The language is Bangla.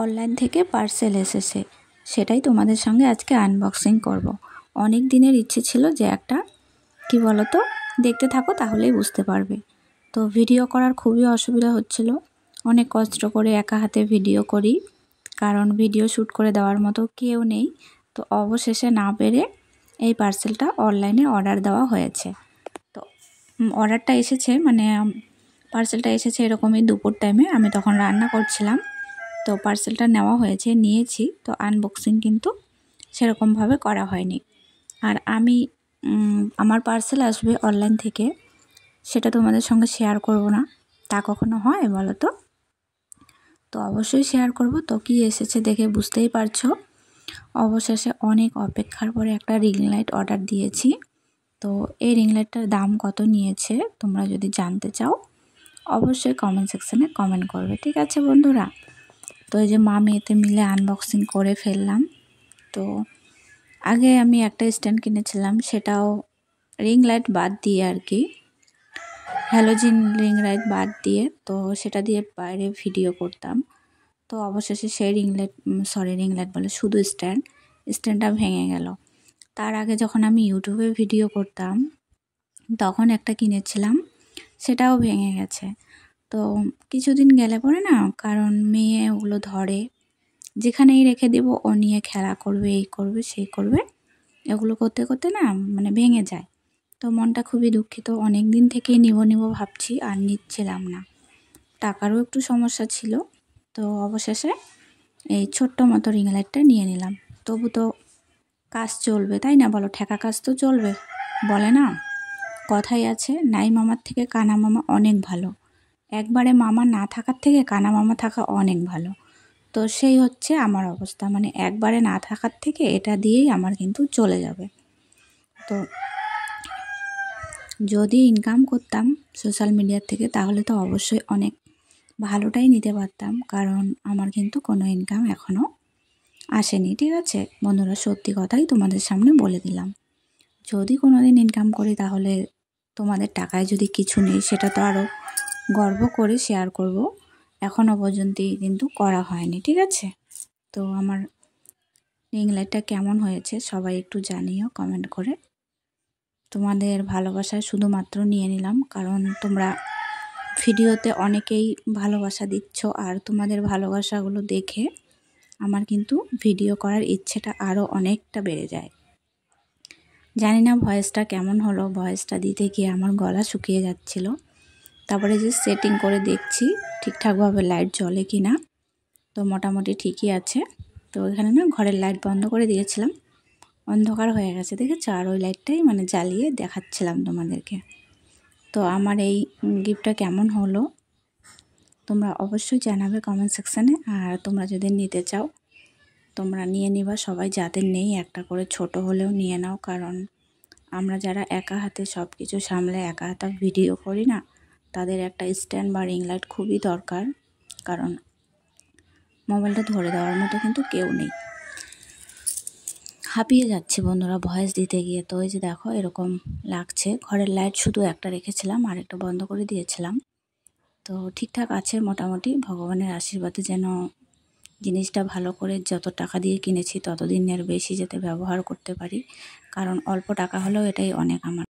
অনলাইন থেকে পার্সেল এসেছে, সেটাই তোমাদের সঙ্গে আজকে আনবক্সিং করব। অনেক দিনের ইচ্ছে ছিল যে একটা কি বলো তো, দেখতে থাকো তাহলেই বুঝতে পারবে। তো ভিডিও করার খুবই অসুবিধা হচ্ছিল, অনেক কষ্ট করে একা হাতে ভিডিও করি, কারণ ভিডিও শ্যুট করে দেওয়ার মতো কেউ নেই। তো অবশেষে না পেরে এই পার্সেলটা অনলাইনে অর্ডার দেওয়া হয়েছে। তো অর্ডারটা এসেছে পার্সেলটা এসেছে এরকমই দুপুর টাইমে, আমি তখন রান্না করছিলাম। তো পার্সেলটা নেওয়া হয়েছে, নিয়েছি। তো আনবক্সিং কিন্তু সেরকমভাবে করা হয়নি। আর আমি আমার পার্সেল আসবে অনলাইন থেকে, সেটা তোমাদের সঙ্গে শেয়ার করব না, তা কখনো হয় বলো তো? তো অবশ্যই শেয়ার করব। তো কি এসেছে দেখে বুঝতেই পারছো। অবশেষে অনেক অপেক্ষার পরে একটা রিং লাইট অর্ডার দিয়েছি। তো এই রিং লাইটটার দাম কত নিয়েছে তোমরা যদি জানতে চাও অবশ্যই কমেন্ট সেকশানে কমেন্ট করবে, ঠিক আছে বন্ধুরা? তো এই যে মা মেয়েতে মিলে আনবক্সিং করে ফেললাম। তো আগে আমি একটা স্ট্যান্ড কিনেছিলাম, সেটাও রিং লাইট বাদ দিয়ে আর কি, হ্যালোজিন রিং লাইট বাদ দিয়ে, তো সেটা দিয়ে বাইরে ভিডিও করতাম। তো অবশেষে সেই রিং লাইট বলে শুধু স্ট্যান্ডটা ভেঙে গেল। তার আগে যখন আমি ইউটিউবে ভিডিও করতাম তখন একটা কিনেছিলাম, সেটাও ভেঙে গেছে। তো কিছুদিন গেলে পরে না, কারণ মেয়ে ওগুলো ধরে, যেখানেই রেখে দেবো ও নিয়ে খেলা করবে, এই করবে সেই করবে, এগুলো করতে করতে না ভেঙে যায়। তো মনটা খুবই দুঃখিত, অনেক দিন থেকেই নিব ভাবছি আর নিচ্ছিলাম না, টাকারও একটু সমস্যা ছিল। তো অবশেষে এই ছোট্ট মতো রিং লাইটটা নিয়ে নিলাম। তবু তো কাজ চলবে, তাই না বলো? ঠেকা কাজ তো চলবে, বলে না কথাই আছে, নাই মামার থেকে কানা মামা অনেক ভালো। একবারে মামা না থাকার থেকে কানা মামা থাকা অনেক ভালো। তো সেই হচ্ছে আমার অবস্থা, একবারে না থাকার থেকে এটা দিয়েই আমার কিন্তু চলে যাবে। তো যদি ইনকাম করতাম সোশ্যাল মিডিয়ার থেকে তাহলে তো অবশ্যই অনেক ভালোটাই নিতে পারতাম, কারণ আমার কিন্তু কোনো ইনকাম এখনও আসেনি, ঠিক আছে বন্ধুরা? সত্যি কথাই তোমাদের সামনে বলে দিলাম। যদি কোনো দিন ইনকাম করি তাহলে তোমাদের টাকায় যদি কিছু নেই সেটা তো আরও গর্ব করে শেয়ার করব। এখনও পর্যন্ত কিন্তু করা হয়নি, ঠিক আছে? তো আমার রিং লাইটটা কেমন হয়েছে সবাই একটু জানিও কমেন্ট করে। তোমাদের ভালোবাসায় শুধুমাত্র নিয়ে নিলাম, কারণ তোমরা ভিডিওতে অনেকেই ভালোবাসা দিচ্ছ, আর তোমাদের ভালোবাসাগুলো দেখে আমার কিন্তু ভিডিও করার ইচ্ছেটা আরও অনেকটা বেড়ে যায়। জানি না ভয়েসটা কেমন হলো, ভয়েসটা দিতে গিয়ে আমার গলা শুকিয়ে যাচ্ছিল। তারপরে যে সেটিং করে দেখছি ঠিকঠাকভাবে লাইট জ্বলে কি না, তো মোটামুটি ঠিকই আছে। তো এখানে না ঘরের লাইট বন্ধ করে দিয়েছিলাম, অন্ধকার হয়ে গেছে দেখেছো, আর ওই লাইটটাই জ্বালিয়ে দেখাচ্ছিলাম তোমাদেরকে। তো আমার এই গিফটটা কেমন হলো তোমরা অবশ্যই জানাবে কমেন্ট সেকশানে। আর তোমরা যদি নিতে চাও তোমরা নিয়ে নিবা, সবাই যাদের নেই একটা করে ছোট হলেও নিয়ে নাও, কারণ আমরা যারা একা হাতে সব কিছু সামলে একা হাতে ভিডিও করি না, তাদের একটা স্ট্যান্ড বা রিং লাইট খুবই দরকার, কারণ মোবাইলটা ধরে দেওয়ার মতো কিন্তু কেউ নেই। হাঁপিয়ে যাচ্ছে বন্ধুরা ভয়েস দিতে গিয়ে। তো এই যে দেখো এরকম লাগছে, ঘরের লাইট শুধু একটা রেখেছিলাম আর একটা বন্ধ করে দিয়েছিলাম। তো ঠিকঠাক আছে মোটামুটি, ভগবানের আশীর্বাদে যেন জিনিসটা ভালো করে যত টাকা দিয়ে কিনেছি ততদিনের বেশি যাতে ব্যবহার করতে পারি, কারণ অল্প টাকা হলেও এটাই অনেক আমার।